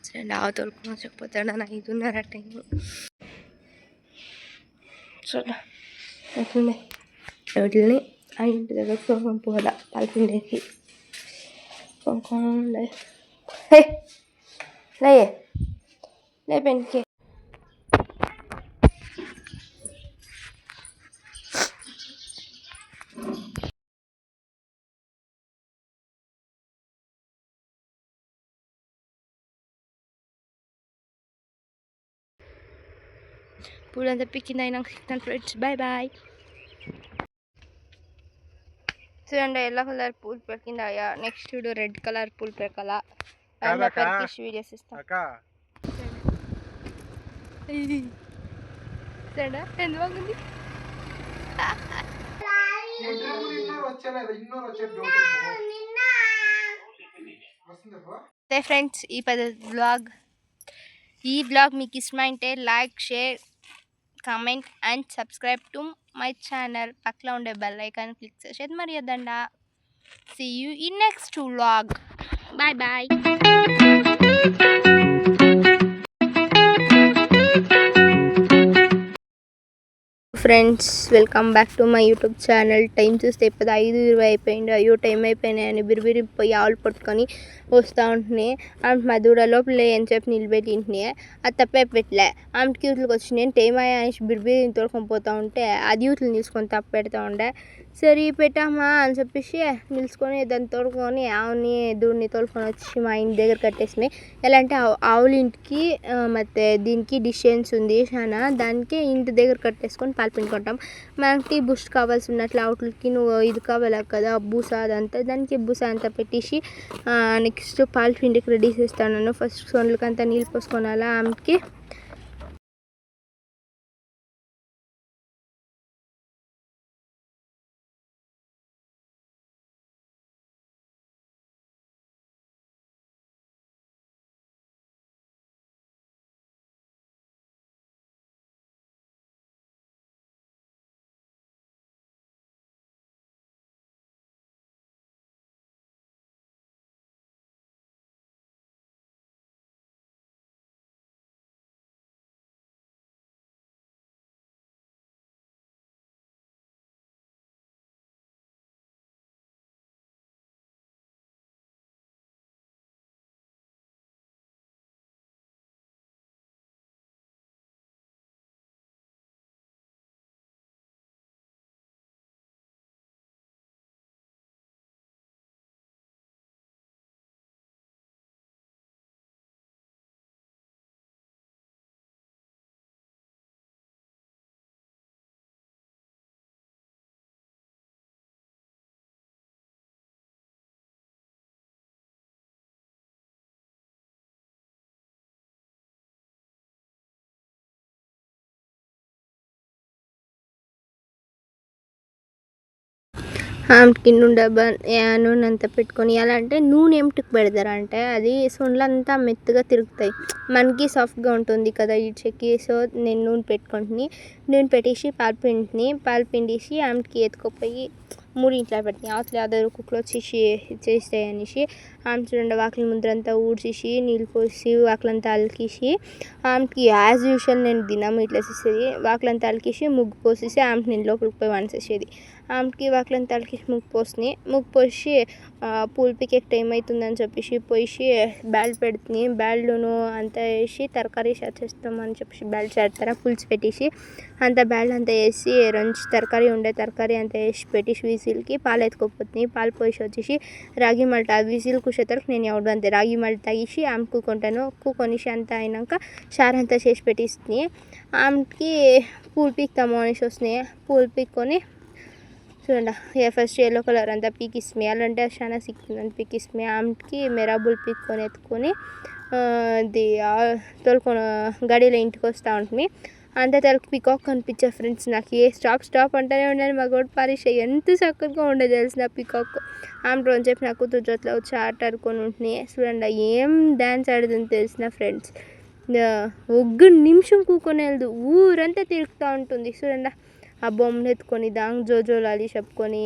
చూడండి ఆవు తోలుకొని వచ్చకపోతాడు అని 5:30 టైము. చూడండి వీటిని ఆ ఇంటి దగ్గర తోలుకొని పోదా పాల్పిండేకి కొనుక్కోండి. లే పెన్కి పూలంతా పిక్కింది అయినాక సిక్తాను ఫ్రెండ్స్. బాయ్. చూడండి ఎల్లో కలర్ పూలు పెరికిందాయా. నెక్స్ట్ చూడు రెడ్ కలర్ పూలు పెరకాల. పెరికేసి వీడియోస్ ఇస్తాం. చూడండి ఎంత బాగుంది. ఫ్రెండ్స్ ఈ బ్లాగ్ మీకు ఇష్టమైతే like, share, comment and subscribe to my channel. పక్కలో ఉండే బెల్ ఐకాన్ క్లిక్ చేసేది మర్యాదండా. See you in next vlog. Bye. Friends welcome back to my YouTube channel. Time చూస్తే ఇప్పుడు 5:20 అయిపోయింది. అయ్యో టైం అయిపోయినాయని బిరిపోయి ఆవులు పట్టుకొని వస్తూ ఉంటున్నాయి. ఆమె మధుర లోపల అని చెప్పి నిలబెట్టింటున్నాయి. అది తప్పే పెట్టలే. ఆమెకి యూట్లకు వచ్చినాయి టైం అయ్యా అనేసి బిరిబిరి తోలుకొని పోతూ ఉంటే అది యూట్లు నిలుచుకొని తప్పు పెడతా ఉండే. సరే పెట్టామా అని చెప్పేసి నిలుచుకొని దాన్ని తోడుకొని ఆవుని దూడిని తోలుకొని వచ్చి మా ఇంటి దగ్గర కట్టేసినాయి. ఎలా అంటే ఆవుల ఇంటికి ಮತ್ತು దీనికి డిస్టెన్స్ ఉంది చాలా. దానికి ఇంటి దగ్గర కట్టేసుకొని పాలు పిండుకుంటాం. మనకి బూస్ట్ కావాల్సి ఉన్నట్లు అవుట్లకి నువ్వు ఇది కావాలి కదా బూస అదంతా దానికి బూస అంతా పెట్టేసి నెక్స్ట్ పాలు పిండికి రెడీ చేస్తాను. ఫస్ట్ సొండ్లకంతా నీళ్ళు పోసుకోనాలా ఆమెకి. ఆమెకి నూనె నూనె అంతా పెట్టుకొని ఎలా అంటే నూనె ఏమిటికి పెడతారంటే అది సొండ్లంతా మెత్తగా తిరుగుతాయి. మనకి సాఫ్ట్గా ఉంటుంది కదా ఈ చెక్కి. సో నేను నూనె పెట్టుకుంటుని నూనె పెట్టేసి పాలు పిండేసి ఆమెకి ఎత్తుకుపోయి మూడింట్లో పెట్టినాయి. అవతల అదర్ కుక్కలు వచ్చేసి చేస్తాయి అనేసి ఆమె చూడండి వాకిలి ముందరంతా ఊడ్చేసి నీళ్ళు పోసి వాకిలంతా అలికేసి ఆమెకి యాజ్ యూజువల్ నేను దినం ఇట్లా చేసేది. వాకిలంతా అలికేసి ముగ్గు పోసేసి ఆమెకి నేను లోపలికి పోయి వంచేసేది. ఆమెకి వాకిలంతా అలికేసి ముగ్గు పోసి పూలు పీకే టైం అవుతుందని చెప్పేసి పోయి బ్యాల్ పెడుతుంది. బ్యాల్లోను అంతా వేసి తరకారీ చేస్తామని చెప్పేసి బ్యాల్ చేస్తారా పులుసు పెట్టేసి అంత బ్యాల్ అంతా వేసి రంచి తరకారీ అంతా వేసి పెట్టేసి విజిల్కి పాలు ఎత్తుకోపోతుంది. పాలు పోసి వచ్చేసి రాగి మల్ట విజిల్ కూర్చేతరకు నేను ఎవడు అంతే రాగి మల్ట తాగేసి ఆమె కూకొనేసి అంతా అయినాక చారు అంతా చేసి పెట్టిస్తుంది. ఆమెకి పూలు పీకుతాము అనేసి వస్తున్నాయి. పూలు పీక్కొని చూడండి ఫస్ట్ ఎల్లో కలర్ అంతా పీకిస్తుంది. అలాంటే చాలా సిక్తుందని పీకిస్తుంది. ఆమెకి మెరాబుల్ పీక్కొని ఎత్తుకొని అది తోలుకొని గడిలో ఇంటికి వస్తూ ఉంటుంది. అంతే తనకి పికాక్ కనిపించే ఫ్రెండ్స్ నాకు ఏ స్టాప్ అంటూనే ఉండాలి. మా గోడ పారిష ఎంత చక్కగా ఉండేది తెలిసిన పికాక్. ఆమె రోజు చెప్పి నా కూతురు జొత్తలో వచ్చి ఆట ఆడుకొని ఉంటున్నాయి. చూడండి ఏం డ్యాన్స్ ఆడుతుంది తెలిసిన ఫ్రెండ్స్. ఒక్క నిమిషం కూకొని వెళ్దు ఊరంతా తిరుగుతూ ఉంటుంది. చూడండి ఆ బొమ్మను ఎత్తుకొని దాంగ్ జోజోలాలి చెప్పుకొని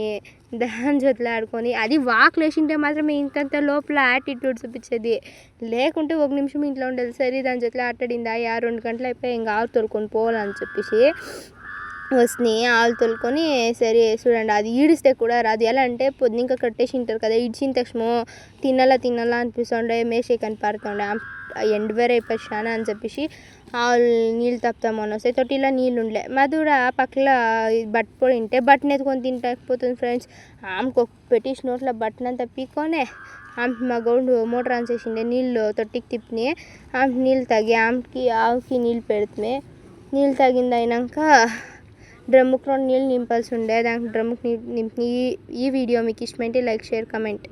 దాని జొత్తులో ఆడుకొని అది వాక్లు వేసింటే మాత్రం ఇంకంత లోపల యాటిట్యూడ్ చూపించేది, లేకుంటే ఒక నిమిషం ఇంట్లో ఉండేది. సరే దాని జొత్తులో ఆటాడిందా 2 గంటలు అయిపోయి ఇంకా ఆవు తోలుకొని పోవాలని చెప్పేసి వస్తున్నాయి. ఆవులు తోలుకొని సరే చూడండి అది ఈడిస్తే కూడా రాదు. ఎలా అంటే పొద్దునింక కట్టేసి ఉంటారు కదా, ఇడిచిన తక్షణ తినాలా అనిపిస్తుండే, మేసేకని పారుతుండే. ఎండు వేరే అయిపోయాను అని చెప్పేసి ఆవులు నీళ్ళు తప్పుతామని వస్తే తొట్టిలో నీళ్ళు ఉండలే. మధుర పక్కల బట్ట పొడి ఉంటే బట్టను ఎత్తుకొని తింటకపోతుంది ఫ్రెండ్స్. ఆమెకు పెట్టేసి నోట్లో బట్టనంతా పీక్కొనే ఆమె మా గౌండు మోటార్ ఆన్ చేసిండే, నీళ్ళు తొట్టికి తిప్పినాయి. ఆమె నీళ్ళు తాగి ఆవుకి నీళ్ళు పెడుతున్నాయి. నీళ్ళు తాగింది అయినాక డ్రమ్ముకు 2 నీళ్ళు నింపాల్సి ఉండే, దానికి డ్రమ్ముకి నింపి. ఈ వీడియో మీకు ఇష్టమైతే లైక్, షేర్, కమెంట్.